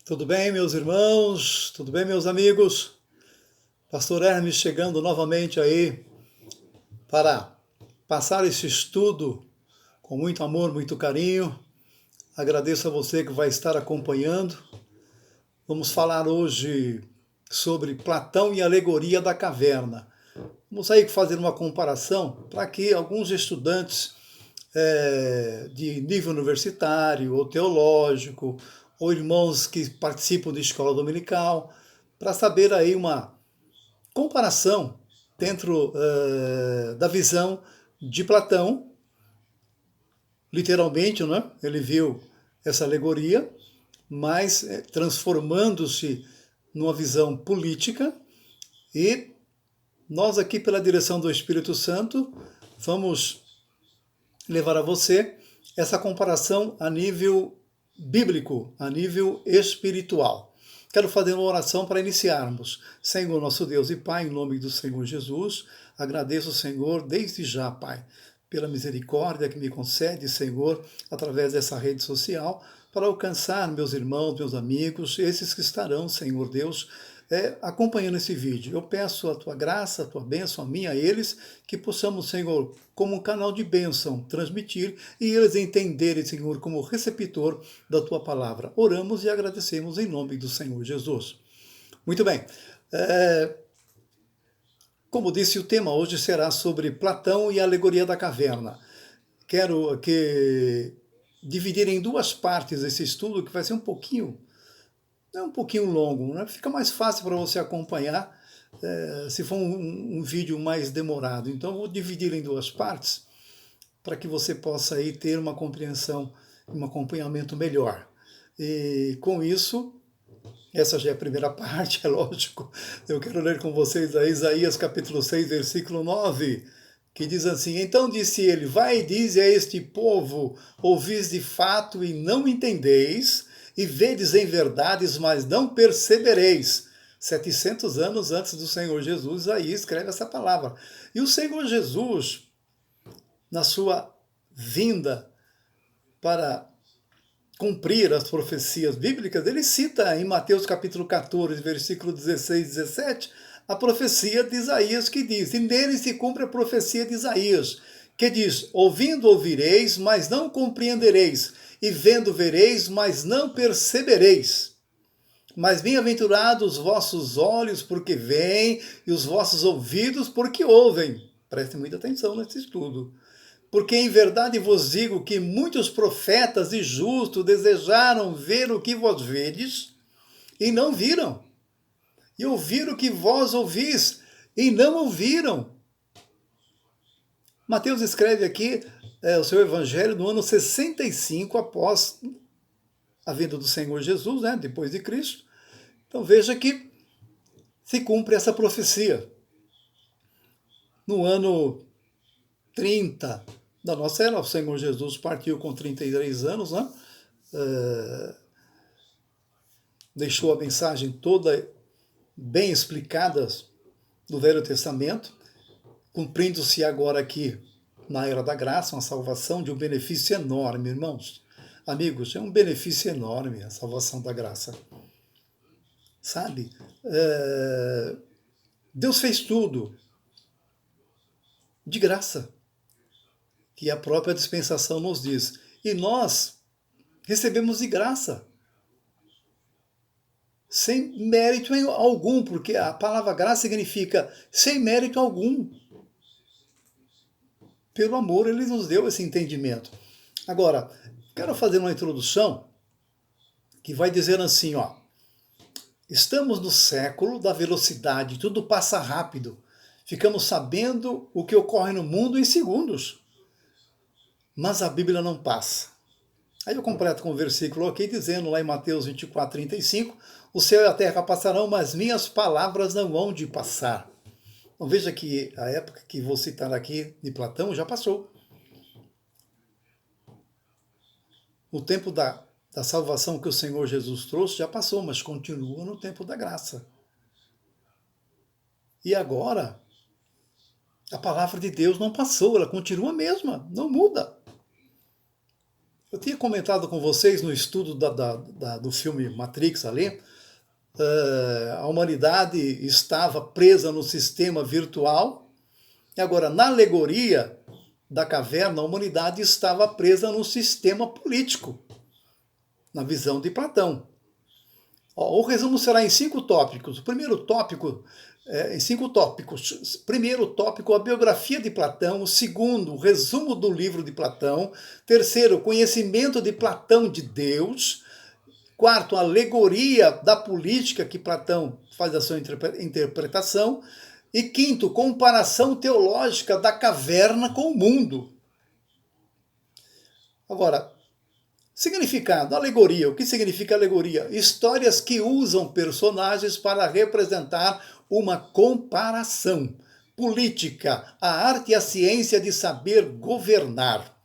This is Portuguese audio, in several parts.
Tudo bem, meus irmãos? Tudo bem, meus amigos? Pastor Hermes chegando novamente aí para passar esse estudo com muito amor, muito carinho. Agradeço a você que vai estar acompanhando. Vamos falar hoje sobre Platão e a alegoria da caverna. Vamos aí fazer uma comparação para que alguns estudantes de nível universitário ou teológico, ou irmãos que participam de escola dominical, para saber aí uma comparação dentro da visão de Platão, literalmente, né? Ele viu essa alegoria, mas transformando-se numa visão política, e nós aqui, pela direção do Espírito Santo, vamos levar a você essa comparação a nível bíblico, a nível espiritual. Quero fazer uma oração para iniciarmos. Senhor, nosso Deus e Pai, em nome do Senhor Jesus, agradeço, Senhor, desde já, Pai, pela misericórdia que me concede, Senhor, através dessa rede social, para alcançar meus irmãos, meus amigos, esses que estarão, Senhor Deus, acompanhando esse vídeo. Eu peço a tua graça, a tua bênção a mim, a eles, que possamos, Senhor, como um canal de bênção, transmitir e eles entenderem, Senhor, como receptor da tua palavra. Oramos e agradecemos em nome do Senhor Jesus. Muito bem. Como disse, o tema hoje será sobre Platão e a alegoria da caverna. Quero dividir em duas partes esse estudo, que vai ser um pouquinho longo, né? Fica mais fácil para você acompanhar se for um vídeo mais demorado. Então, vou dividir em duas partes para que você possa aí ter uma compreensão, um acompanhamento melhor. E com isso, essa já é a primeira parte, é lógico. Eu quero ler com vocês aí Isaías capítulo 6, versículo 9, que diz assim: Então disse ele, vai e dize a este povo, ouvis de fato e não entendeis, e vedes em verdades, mas não percebereis. 700 anos antes do Senhor Jesus, aí escreve essa palavra. E o Senhor Jesus, na sua vinda para cumprir as profecias bíblicas, ele cita em Mateus capítulo 14, versículo 16 e 17, a profecia de Isaías que diz, e nele se cumpre a profecia de Isaías, que diz, ouvindo ouvireis, mas não compreendereis, e vendo vereis, mas não percebereis. Mas bem-aventurados os vossos olhos, porque veem, e os vossos ouvidos, porque ouvem. Prestem muita atenção nesse estudo. Porque em verdade vos digo que muitos profetas e justos desejaram ver o que vós vedes, e não viram. E ouvir o que vós ouvis, e não ouviram. Mateus escreve aqui o seu evangelho no ano 65 após a vinda do Senhor Jesus, né, depois de Cristo. Então veja que se cumpre essa profecia. No ano 30 da nossa era, o Senhor Jesus partiu com 33 anos, né? Deixou a mensagem toda bem explicada do Velho Testamento, cumprindo-se agora aqui na Era da Graça, uma salvação de um benefício enorme, irmãos. Amigos, é um benefício enorme a salvação da graça. Sabe? Deus fez tudo de graça, que a própria dispensação nos diz. E nós recebemos de graça, sem mérito algum, porque a palavra graça significa sem mérito algum. Pelo amor, ele nos deu esse entendimento. Agora, quero fazer uma introdução que vai dizer assim, ó. Estamos no século da velocidade, tudo passa rápido. Ficamos sabendo o que ocorre no mundo em segundos. Mas a Bíblia não passa. Aí eu completo com o versículo aqui, dizendo lá em Mateus 24, 35, o céu e a terra passarão, mas minhas palavras não hão de passar. Então veja que a época que vou citar aqui de Platão já passou. O tempo da salvação que o Senhor Jesus trouxe já passou, mas continua no tempo da graça. E agora, a palavra de Deus não passou, ela continua a mesma, não muda. Eu tinha comentado com vocês no estudo do filme Matrix ali, a humanidade estava presa no sistema virtual, e agora, na alegoria da caverna, a humanidade estava presa no sistema político, na visão de Platão. O resumo será em 5 tópicos. O primeiro tópico, em 5 tópicos. Primeiro tópico, a biografia de Platão. O segundo, o resumo do livro de Platão. Terceiro, conhecimento de Platão de Deus. Quarto, a alegoria da política que Platão faz a sua interpretação. E quinto, comparação teológica da caverna com o mundo. Agora, significado, alegoria. O que significa alegoria? Histórias que usam personagens para representar uma comparação. Política, a arte e a ciência de saber governar.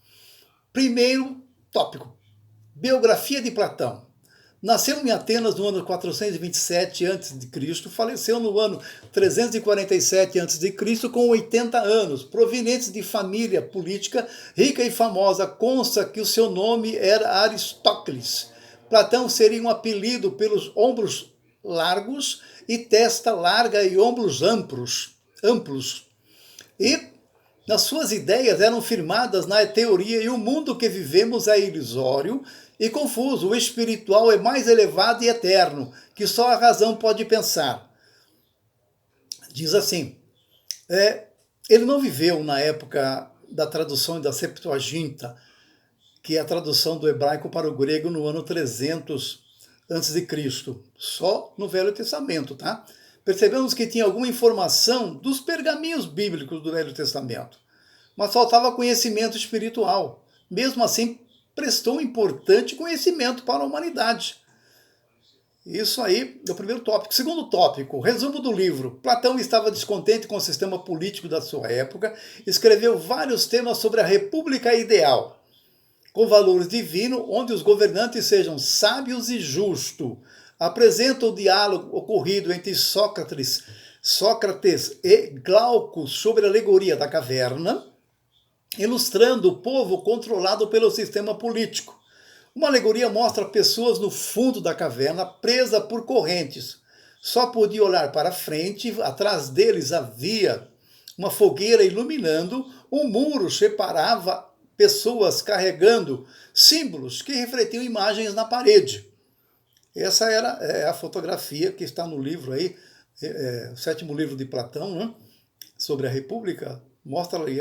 Primeiro tópico, biografia de Platão. Nasceu em Atenas no ano 427 a.C., faleceu no ano 347 a.C., com 80 anos, proveniente de família política rica e famosa. Consta que o seu nome era Aristócles. Platão seria um apelido pelos ombros largos e testa larga e ombros amplos. E nas suas ideias eram firmadas na teoria e o mundo que vivemos é ilusório e confuso, o espiritual é mais elevado e eterno, que só a razão pode pensar. Diz assim, ele não viveu na época da tradução da Septuaginta, que é a tradução do hebraico para o grego no ano 300 a.C., só no Velho Testamento, tá? Percebemos que tinha alguma informação dos pergaminhos bíblicos do Velho Testamento, mas faltava conhecimento espiritual. Mesmo assim, prestou um importante conhecimento para a humanidade. Isso aí é o primeiro tópico. Segundo tópico, resumo do livro. Platão estava descontente com o sistema político da sua época, escreveu vários temas sobre a república ideal, com valores divinos, onde os governantes sejam sábios e justos. Apresenta o diálogo ocorrido entre Sócrates e Glauco sobre a alegoria da caverna, ilustrando o povo controlado pelo sistema político. Uma alegoria mostra pessoas no fundo da caverna, presas por correntes. Só podia olhar para frente, atrás deles havia uma fogueira iluminando, um muro separava pessoas carregando símbolos que refletiam imagens na parede. Essa era a fotografia que está no livro aí, o 7º livro de Platão, né, sobre a República, mostra ali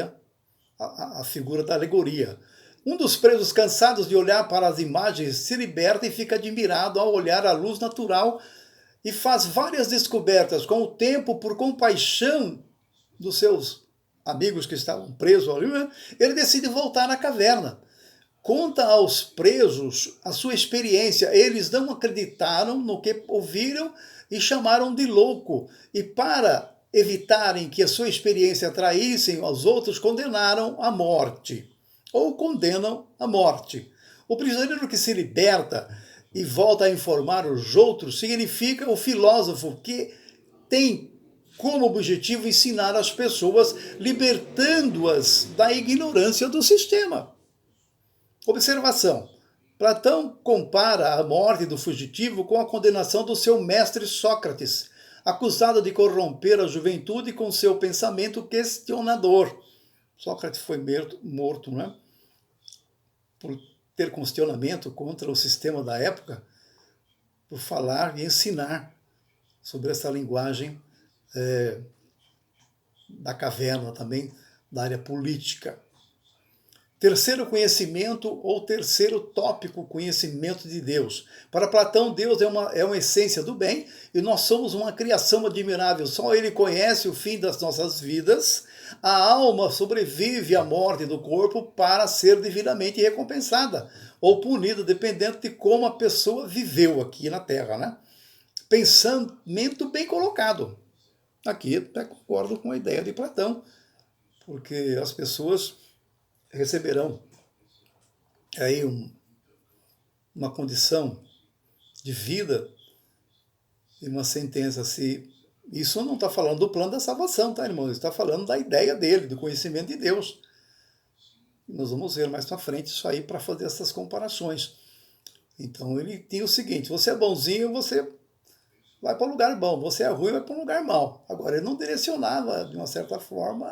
a figura da alegoria. Um dos presos, cansados de olhar para as imagens, se liberta e fica admirado ao olhar a luz natural e faz várias descobertas. Com o tempo, por compaixão dos seus amigos que estavam presos ali, ele decide voltar à caverna. Conta aos presos a sua experiência. Eles não acreditaram no que ouviram e chamaram de louco. E para evitarem que a sua experiência atraíssem aos outros, condenaram à morte, ou condenam à morte. O prisioneiro que se liberta e volta a informar os outros significa o filósofo que tem como objetivo ensinar as pessoas, libertando-as da ignorância do sistema. Observação. Platão compara a morte do fugitivo com a condenação do seu mestre Sócrates, acusado de corromper a juventude com seu pensamento questionador. Sócrates foi morto, né, por ter questionamento contra o sistema da época, por falar e ensinar sobre essa linguagem da caverna também, da área política. Terceiro conhecimento, ou terceiro tópico, conhecimento de Deus. Para Platão, Deus é uma essência do bem e nós somos uma criação admirável. Só Ele conhece o fim das nossas vidas. A alma sobrevive à morte do corpo para ser divinamente recompensada ou punida, dependendo de como a pessoa viveu aqui na Terra, né? Pensamento bem colocado. Aqui até concordo com a ideia de Platão, porque as pessoas receberão aí uma condição de vida e uma sentença. Isso não está falando do plano da salvação, tá, irmãos? Está falando da ideia dele, do conhecimento de Deus. Nós vamos ver mais para frente isso aí para fazer essas comparações. Então ele tinha o seguinte: você é bonzinho, você vai para um lugar bom, você é ruim, vai para um lugar mau. Agora, ele não direcionava, de uma certa forma,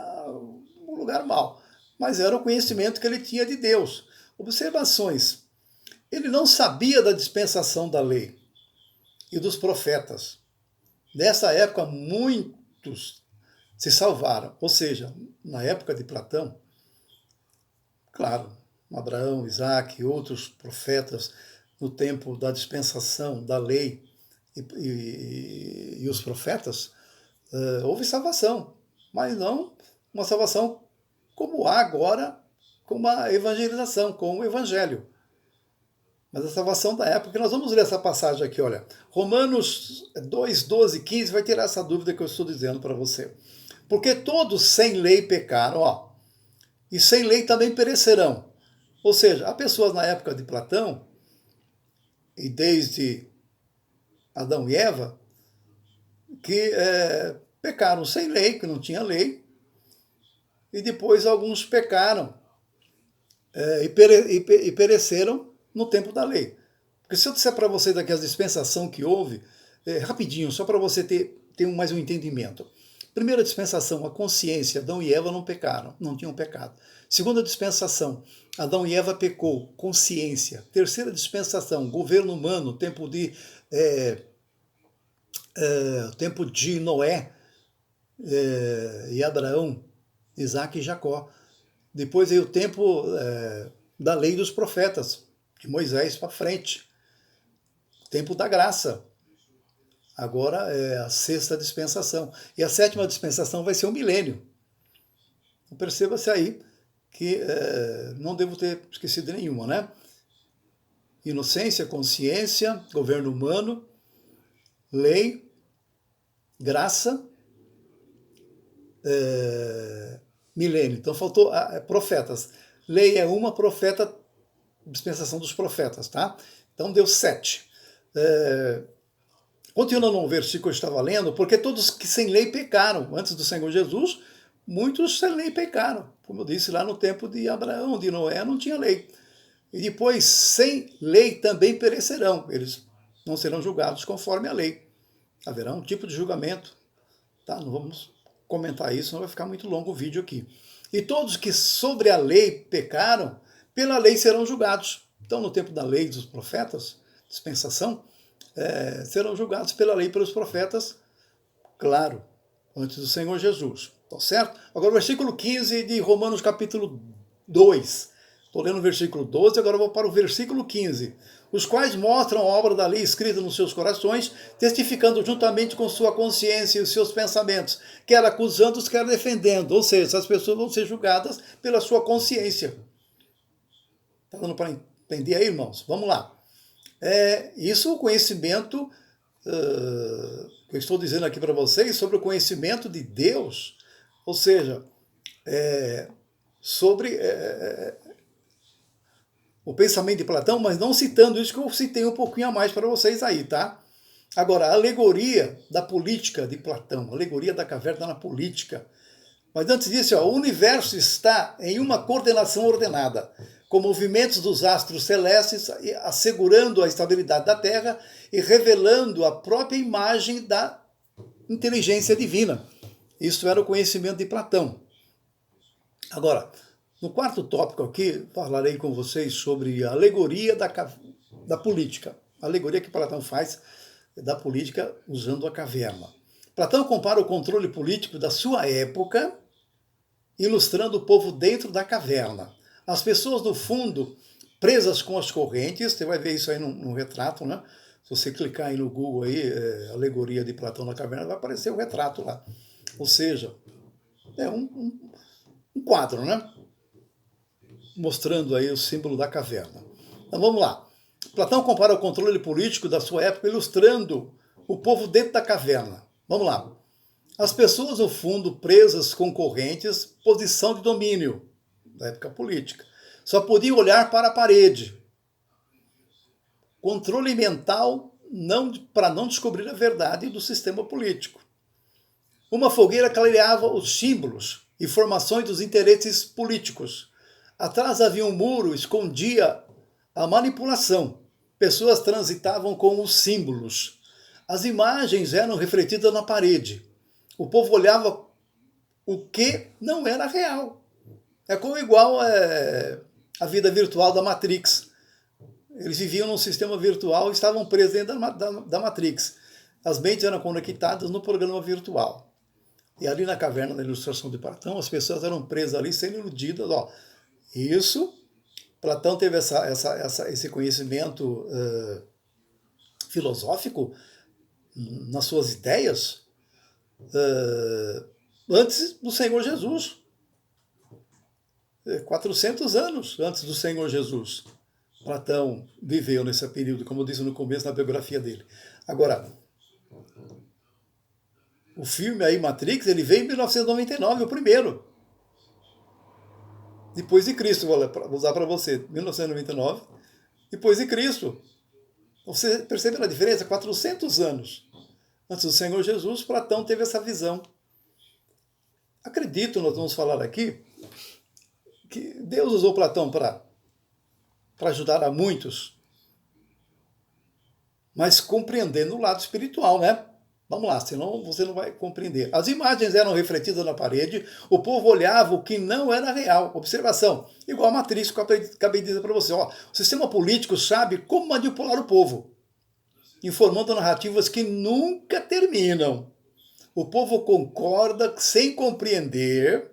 um lugar mau, mas era o conhecimento que ele tinha de Deus. Observações: ele não sabia da dispensação da lei e dos profetas. Nessa época, muitos se salvaram. Ou seja, na época de Platão, claro, Abraão, Isaac e outros profetas, no tempo da dispensação da lei e os profetas, houve salvação, mas não uma salvação como há agora com uma evangelização, com o evangelho. Mas a salvação da época, que nós vamos ler essa passagem aqui, olha. Romanos 2, 12, 15 vai tirar essa dúvida que eu estou dizendo para você. Porque todos sem lei pecaram, ó, e sem lei também perecerão. Ou seja, há pessoas na época de Platão, e desde Adão e Eva, que pecaram sem lei, que não tinha lei, e depois alguns pecaram e pereceram no tempo da lei. Porque se eu disser para vocês aqui as dispensações que houve, rapidinho, só para você ter mais um entendimento. Primeira dispensação, a consciência, Adão e Eva não pecaram, não tinham pecado. Segunda dispensação, Adão e Eva pecou, consciência. Terceira dispensação, governo humano, tempo de Noé e Abraão, Isaac e Jacó. Depois veio o tempo da lei dos profetas, de Moisés para frente. Tempo da graça. Agora é a sexta dispensação. E a sétima dispensação vai ser o milênio. Então perceba-se aí que não devo ter esquecido nenhuma, né? Inocência, consciência, governo humano, lei, graça, milênio. Então faltou profetas. Lei é uma, profeta, dispensação dos profetas, tá? Então deu 7. Continuando no versículo que eu estava lendo, porque todos que sem lei pecaram, antes do Senhor Jesus, muitos sem lei pecaram. Como eu disse, lá no tempo de Abraão, de Noé, não tinha lei. E depois, sem lei também perecerão. Eles não serão julgados conforme a lei. Haverá um tipo de julgamento. Tá? Não vamos comentar isso, não vai ficar muito longo o vídeo aqui. E todos que sobre a lei pecaram, pela lei serão julgados. Então, no tempo da lei dos profetas, dispensação, serão julgados pela lei e pelos profetas, claro, antes do Senhor Jesus. Tá certo? Agora o versículo 15 de Romanos capítulo 2. Estou lendo o versículo 12, agora vou para o versículo 15. Os quais mostram a obra da lei escrita nos seus corações, testificando juntamente com sua consciência e os seus pensamentos, quer acusando-os, quer defendendo. Ou seja, essas pessoas vão ser julgadas pela sua consciência. Está dando para entender aí, irmãos? Vamos lá. Isso o conhecimento que eu estou dizendo aqui para vocês sobre o conhecimento de Deus, ou seja, sobre o pensamento de Platão, mas não citando isso que eu citei um pouquinho a mais para vocês aí, tá? Agora, a alegoria da política de Platão, a alegoria da caverna na política. Mas antes disso, o universo está em uma coordenação ordenada, com movimentos dos astros celestes assegurando a estabilidade da Terra e revelando a própria imagem da inteligência divina. Isso era o conhecimento de Platão. Agora, no quarto tópico aqui, falarei com vocês sobre a alegoria da política. A alegoria que Platão faz da política usando a caverna. Platão compara o controle político da sua época, ilustrando o povo dentro da caverna. As pessoas, no fundo, presas com as correntes, você vai ver isso aí no retrato, né? Se você clicar aí no Google, aí, alegoria de Platão na caverna, vai aparecer o retrato lá. Ou seja, é um quadro, né? Mostrando aí o símbolo da caverna. Então vamos lá. Platão compara o controle político da sua época, ilustrando o povo dentro da caverna. Vamos lá. As pessoas, no fundo, presas com correntes, posição de domínio da época política. Só podiam olhar para a parede. Controle mental para não descobrir a verdade do sistema político. Uma fogueira clareava os símbolos e formações dos interesses políticos. Atrás havia um muro, escondia a manipulação. Pessoas transitavam com os símbolos. As imagens eram refletidas na parede. O povo olhava o que não era real. É como igual a vida virtual da Matrix. Eles viviam num sistema virtual e estavam presos dentro da Matrix. As mentes eram conectadas no programa virtual. E ali na caverna da ilustração de Platão, as pessoas eram presas ali, sendo iludidas. Ó, isso, Platão teve esse conhecimento filosófico nas suas ideias antes do Senhor Jesus. 400 anos antes do Senhor Jesus. Platão viveu nesse período, como eu disse no começo da biografia dele. Agora, o filme aí, Matrix, ele veio em 1999, o primeiro. Depois de Cristo, vou usar para você, 1999, depois de Cristo. Você percebe a diferença? 400 anos antes do Senhor Jesus, Platão teve essa visão. Acredito, nós vamos falar aqui, que Deus usou Platão para ajudar a muitos, mas compreendendo o lado espiritual, né? Vamos lá, senão você não vai compreender. As imagens eram refletidas na parede, o povo olhava o que não era real. Observação, igual a Matrix que eu acabei de dizer para você. Ó, o sistema político sabe como manipular o povo, informando narrativas que nunca terminam. O povo concorda sem compreender.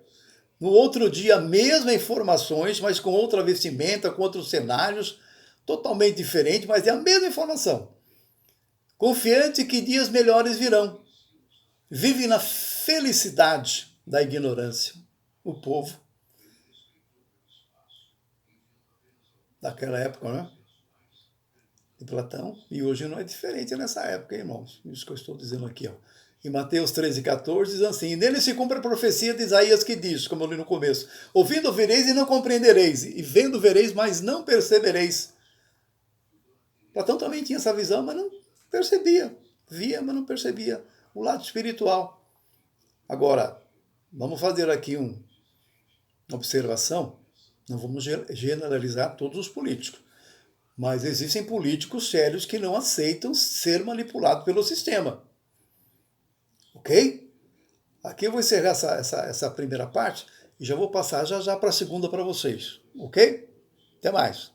No outro dia, a mesma informações, mas com outra vestimenta, com outros cenários, totalmente diferente, mas é a mesma informação. Confiante que dias melhores virão. Vive na felicidade da ignorância. O povo daquela época, né? De Platão. E hoje não é diferente nessa época, irmãos. Isso que eu estou dizendo aqui, ó. Em Mateus 13,14 diz assim: e nele se cumpre a profecia de Isaías que diz, como eu li no começo: ouvindo vereis e não compreendereis, e vendo vereis, mas não percebereis. Platão também tinha essa visão, mas não percebia. Via, mas não percebia o lado espiritual. Agora, vamos fazer aqui uma observação. Não vamos generalizar todos os políticos, mas existem políticos sérios que não aceitam ser manipulados pelo sistema. Ok? Aqui eu vou encerrar essa primeira parte e já vou passar já para a segunda para vocês. Ok? Até mais.